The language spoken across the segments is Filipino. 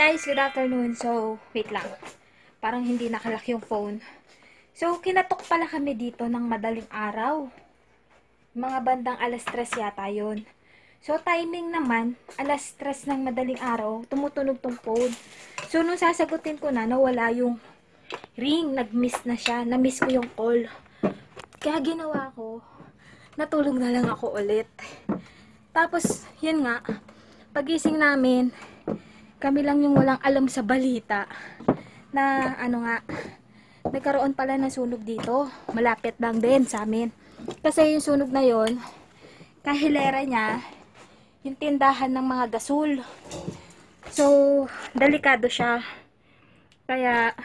guys, good afternoon. So, wait lang. Parang hindi nakalak yung phone. So, kinatok pala kami dito ng madaling araw. Mga bandang alas 3 yata yun. So, timing naman, alas 3 ng madaling araw, tumutunog tong phone. So, nung sasagutin ko na, nawala yung ring. Nag-miss na siya. Na-miss ko yung call. Kaya ginawa ko, natulog na lang ako ulit. Tapos, yun nga, pagising namin, kami lang yung walang alam sa balita na nagkaroon pala ng sunog dito. Malapit lang din sa amin. Kasi yung sunog na yon, kahilera niya, yung tindahan ng mga gasol. So, delikado siya. Kaya,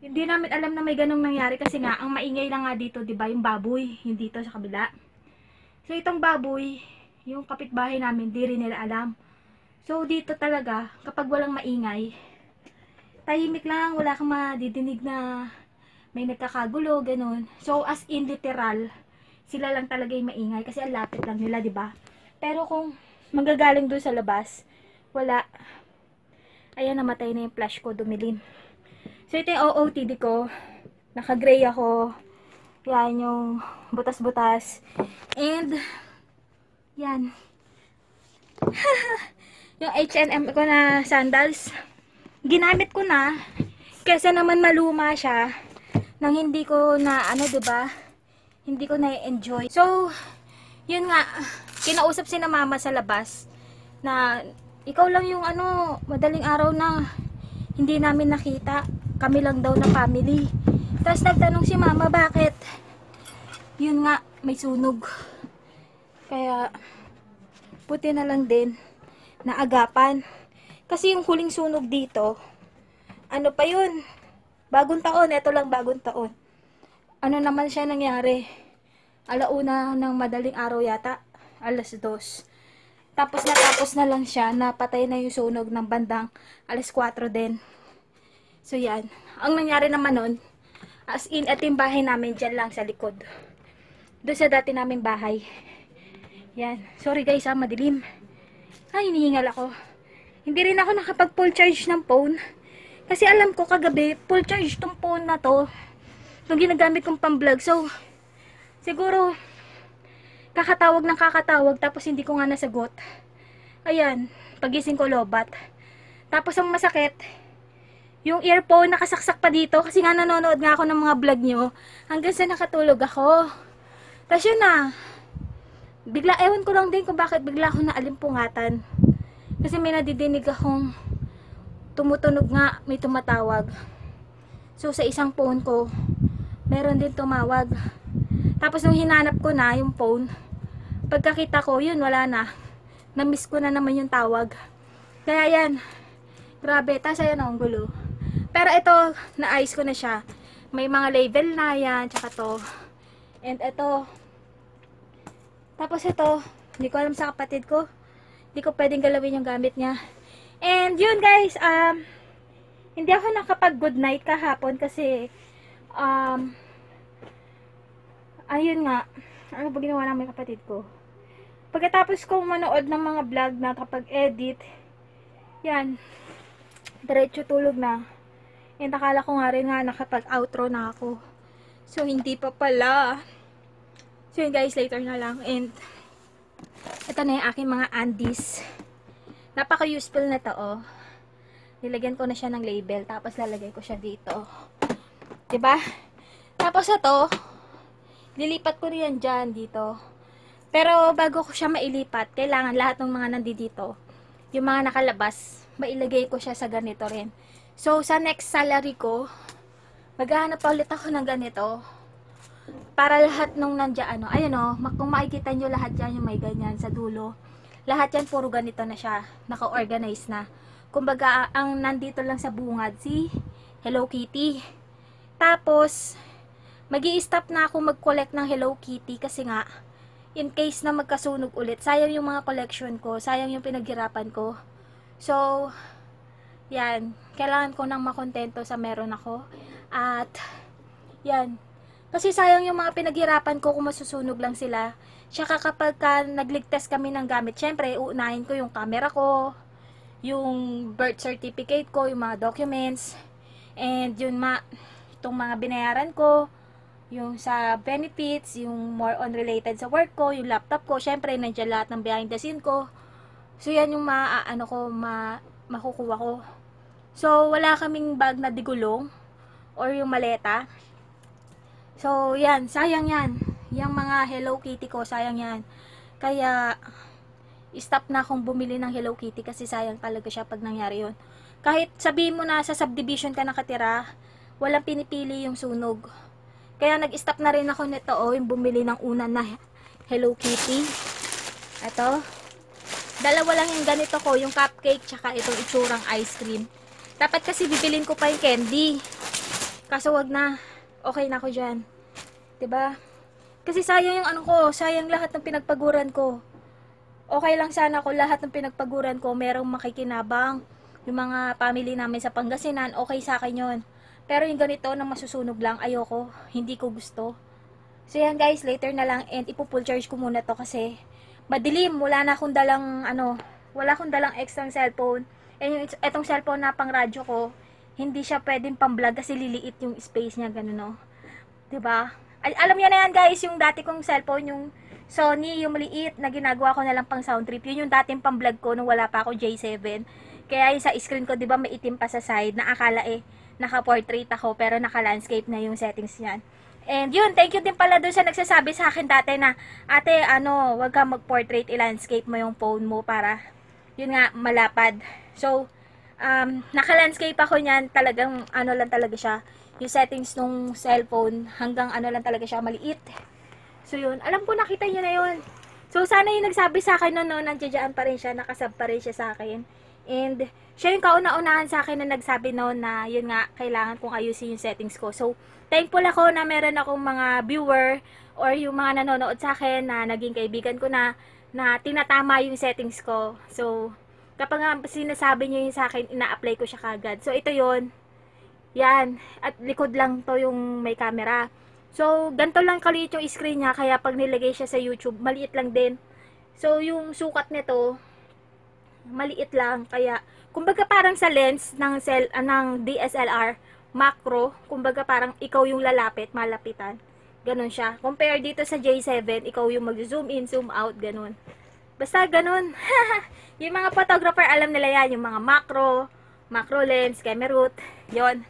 hindi namin alam na may ganong nangyari kasi nga, ang maingay lang nga dito, diba, yung baboy, yung dito sa kabila. So, itong baboy, yung kapitbahay namin, di rin nila alam. So, dito talaga, kapag walang maingay, tahimik lang, wala kang madidinig na may nagkakagulo, ganun. So, as in literal, sila lang talaga yung maingay kasi ang lapit lang nila, diba? Pero kung manggagaling doon sa labas, wala. Ayan, namatay na yung flash ko, dumilim. So, ito yung OOTD ko. Naka-gray ako. Yan, yung butas-butas. And, yan. Yung H&M ko na sandals, ginamit ko na kesa naman maluma siya nang hindi ko na diba, hindi ko na-enjoy. So, yun nga, kinausap si na mama sa labas na ikaw lang yung madaling araw na hindi namin nakita, kami lang daw na family. Tapos nagtanong si mama bakit, yun nga, may sunog. Kaya buti na lang din na agapan. Kasi yung huling sunog dito, ano pa yun? Bagong taon, eto lang bagong taon. Ano naman siya nangyari? Alauna ng madaling araw yata, alas 2. Tapos natapos na lang siya, napatay na yung sunog ng bandang alas 4 din. So yan, ang nangyari naman nun, as in, eto yung bahay namin dyan lang sa likod. Doon sa dati naming bahay. Yan, sorry guys madilim. Ay, hinihingal ako. Hindi rin ako nakapag full charge ng phone. Kasi alam ko kagabi, full charge tong phone na to. Itong ginagamit kong pang-vlog. So, siguro, kakatawag ng kakatawag, tapos hindi ko nga nasagot. Ayan, pagising ko lobat. Tapos ang masakit, yung earphone nakasaksak pa dito. Kasi nga nanonood nga ako ng mga vlog nyo. Hanggang sa nakatulog ako. Tapos yun na. Bigla, ewan ko lang din kung bakit bigla ako naalimpungatan. Kasi may nadidinig akong tumutunog nga, may tumatawag. So, sa isang phone ko, meron din tumawag. Tapos, nung hinanap ko na yung phone, pagkakita ko, yun, wala na. Na-miss ko na naman yung tawag. Kaya yan, grabe, tas ayan ang gulo. Pero ito, na-ayos ko na siya. May mga label na yan, tsaka to. And ito, tapos ito, hindi ko alam sa kapatid ko. Hindi ko pwedeng galawin yung gamit niya. And yun guys, hindi ako nakapag good night kahapon kasi, ayun nga, ano ba ginawa ng kapatid ko? Pagkatapos kong manood ng mga vlog na kapag edit, yan, diretso tulog na. And akala ko nga rin nga nakapag outro na ako. So, hindi pa pala. So yun guys, later na lang. And ito na yung aking mga undies. Napaka-useful na to, oh. Nilagyan ko na siya ng label. Tapos lalagay ko siya dito. Diba? Tapos ito, lilipat ko riyan dyan, dito. Pero bago ko siya mailipat, kailangan lahat ng mga nandito, yung mga nakalabas, mailagay ko siya sa ganito rin. So, sa next salary ko, maghahanap pa ulit ako ng ganito. Para lahat nung nandiyan, ayun kung makikita nyo lahat yan, yung may ganyan sa dulo. Lahat yan, puro ganito na siya. Naka-organize na. Kumbaga, ang nandito lang sa bungad, si Hello Kitty. Tapos, magi-stop na ako mag-collect ng Hello Kitty kasi nga, in case na magkasunog ulit, sayang yung mga collection ko, sayang yung pinaghirapan ko. So, yan. Kailangan ko nang makontento sa meron ako. At, yan. Kasi sayang yung mga pinaghirapan ko kung masusunog lang sila. Tsaka kapag nagligtas kami ng gamit, syempre, uunahin ko yung camera ko, yung birth certificate ko, yung mga documents, and itong mga binayaran ko, yung sa benefits, yung more on related sa work ko, yung laptop ko, syempre nandiyan lahat ng behind the scene ko. So yan yung makukuha ko. So wala kaming bag na digulong or yung maleta. So yan, sayang yan. Yung mga Hello Kitty ko, sayang yan. Kaya stop na akong bumili ng Hello Kitty kasi sayang talaga siya pag nangyari yun. Kahit sabihin mo na sa subdivision ka nakatira, walang pinipili yung sunog. Kaya nag-stop na rin ako nito, yung bumili ng una na Hello Kitty. Ito. Dalawa lang yung ganito ko, yung cupcake, tsaka itong itsurang ice cream. Dapat kasi bibilin ko pa yung candy. Kaso wag na. Okay na ako dyan. 'Di ba? Kasi sayang yung sayang lahat ng pinagpaguran ko. Okay lang sana ko lahat ng pinagpaguran ko, merong makikinabang. Yung mga family namin sa Pangasinan, okay sa akin yun. Pero yung ganito na masusunog lang, ayoko. Hindi ko gusto. So yan guys, later na lang and ipo-full charge ko muna to kasi madilim, wala akong dalang extra cellphone. And itong cellphone na pang radyo ko, hindi siya pwedeng pang-vlog kasi liliit yung space niya, ganun no. 'Di ba? Alam niyo na yan guys, yung dati kong cellphone, yung Sony, yung maliit na ginagawa ko na lang pang sound trip. Yun yung dating pang-vlog ko nung wala pa ako J7. Kaya yung sa screen ko, 'di ba, may itim pa sa side, na akala naka-portrait ako pero naka-landscape na yung settings niyan. And yun, thank you din pala doon sa nagsasabi sa akin dati na, ate, wag ka mag-portrait, i-landscape mo yung phone mo para, yun nga, malapad. So, naka-landscape ako niyan, talagang, lang talaga siya. Yung settings nung cellphone, hanggang lang talaga siya, maliit. So, yun, alam ko, nakita niyo na yun. So, sana yung nagsabi sa akin noon, nandiyan pa rin siya, nakasub pa rin siya sa akin. And, siya yung kauna-unahan sa akin na nagsabi noon na, yun nga, kailangan kong ayusin yung settings ko. So, thankful ako na meron akong mga viewer or yung mga nanonood sa akin na naging kaibigan ko na tinatama yung settings ko. So, kapag nga sinasabi niyo yung sa akin, ina-apply ko siya kagad. So, ito yun. Yan. At likod lang to yung may camera. So, ganito lang kaliit yung screen niya. Kaya pag nilagay siya sa YouTube, maliit lang din. So, yung sukat nito, maliit lang. Kaya, kumbaga parang sa lens ng DSLR, macro, kumbaga parang ikaw yung lalapit, malapitan. Ganon siya. Compare dito sa J7, ikaw yung mag-zoom in, zoom out, ganon. Basta ganon. Yung mga photographer, alam nila yan, yung mga macro lens, camera root, yon.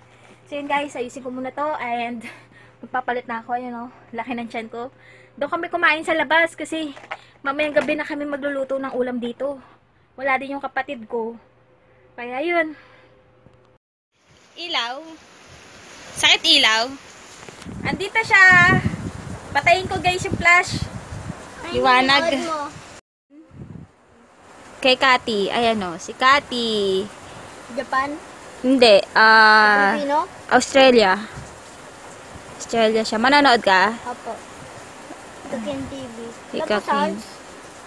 So yun guys, ayusin ko muna to and magpapalit na ako, laki ng tiyan ko. Doon kami kumain sa labas kasi mamayang gabi na kami magluluto ng ulam dito. Wala din yung kapatid ko. Kaya yun. Ilaw. Sakit ilaw. Andito siya. Patayin ko guys yung flash. Liwanag. Kay Kati. Ayan o. Si Kati. Japan? Hindi. Filipino? Australia. Australia siya. Manonood ka? Apo. Tukin TV. Hikakin.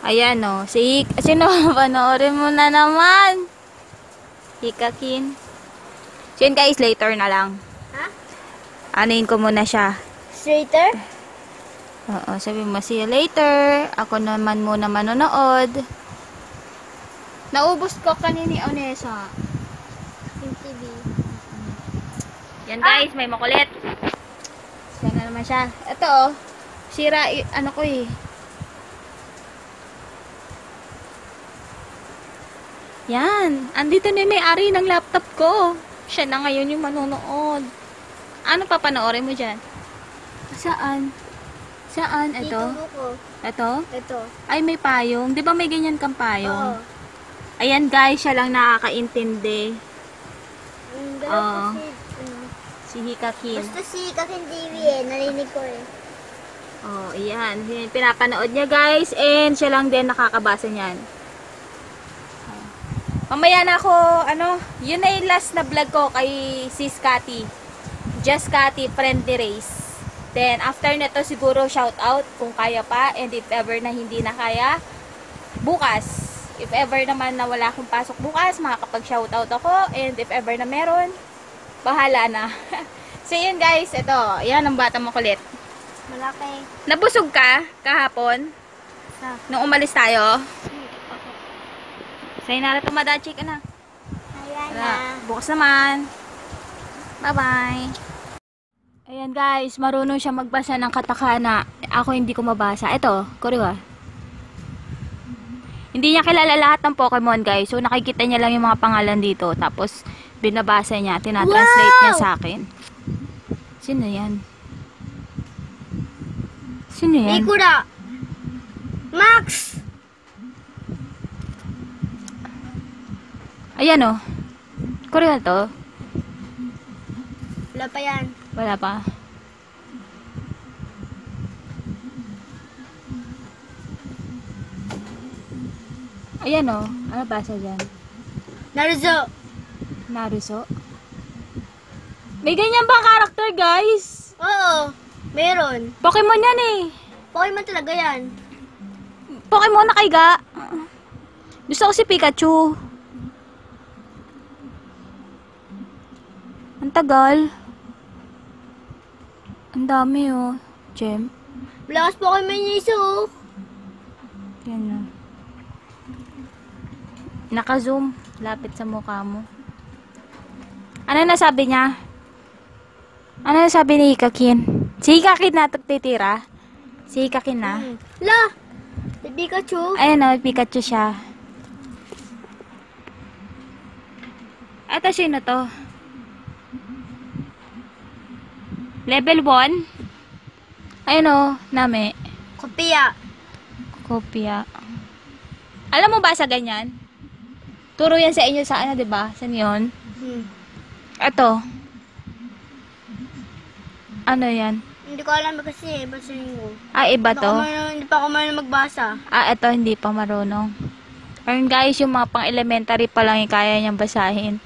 Ayan o. Sino? Panoorin mo na naman. Hikakin. So yun guys, later na lang. Ha? Anuin ko muna siya. Straighter? Oo, sabi mo, see you later. Ako naman muna manonood. Naubos ko kanini Onesa. Yung TV. Yan guys, may makulit. Siya na naman siya. Ito oh. Sira, ko eh. Yan. Andito na yung may-ari ng laptop ko. Siya na ngayon yung manonood. Ano papanoorin mo dyan? Saan? Saan? Ito? Titulo ko. Ito? Ito. Ay, may payong. Di ba may ganyan kang payong? Oo. Ayan guys, siya lang nakakaintindi. Oo. Si Hikakin. Basta si Kakin TV narinig ko eh. Oh, ayan. Pinapanood niya guys. And siya lang din nakakabasa niyan. Mamaya na ako, yun na yung last na vlog ko kay Sis Cathy. Just Cathy, Friendly Race. Then, after nito siguro shout out kung kaya pa. And if ever na hindi na kaya, bukas. If ever naman na wala akong pasok bukas, makakapag-shout out ako. And if ever na meron, bahala na. So, yun guys, ito. Yan ang bata mo kulit. Malaki. Nabusog ka kahapon? Nung umalis tayo? Sayonara, tumadachi ka na. Bukas naman. Bye-bye. Ayan guys, marunong siya magbasa ng katakana. Ako hindi ko mabasa. Ito, kuriwa. Hindi niya kilala lahat ng Pokemon guys. So nakikita niya lang yung mga pangalan dito. Tapos binabasa niya, tinatranslate niya sa akin. Sino yan? Sino yan? Ikura. Max. Ayan o. Kuriwa to. Wala pa yan. Wala pa. Ayan o. Ano basa dyan? Naruto. Naruto. May ganyan bang karakter, guys? Oo. Meron. Pokemon yan eh. Pokemon talaga yan. Pokemon na kaiga. Gusto ko si Pikachu. Ang tagal. Ang dami oh. Gem. Malakas Pokemon niya isa oh. Yan na. Naka-zoom. Lapit sa mukha mo. Ano nasabi niya? Ano nasabi ni Hikakin? Si Hikakin na titira? Si Hikakin na? La! Si Pikachu. Ayan o, Pikachu siya. Ito sino to? Level 1? Ayun o, Nami. Kopya. Kopya. Alam mo ba sa ganyan? Turo yan sa inyo sa ano, diba? Saan yun? Ito. Ano yan? Hindi ko alam kasi, basahin ko. Ah, iba to? Hindi pa ako marunong magbasa. Ah, ito hindi pa marunong. Ayun guys, yung mga pang-elementary pa lang yung kaya niyang basahin.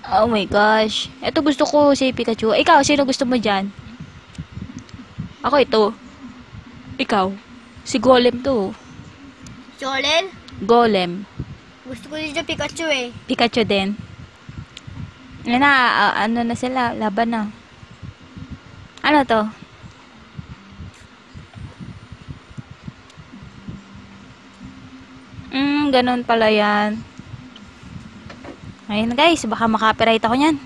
Oh my gosh. Ito gusto ko si Pikachu. Ikaw, sino gusto mo dyan? Ako ito. Ikaw. Si Golem to. Jolel? Golem. Gusto ko dito Pikachu eh. Pikachu din. Yan na, ano na sila, laban na. Ano to? Ganun pala yan. Ayun guys, baka makapiright ako niyan.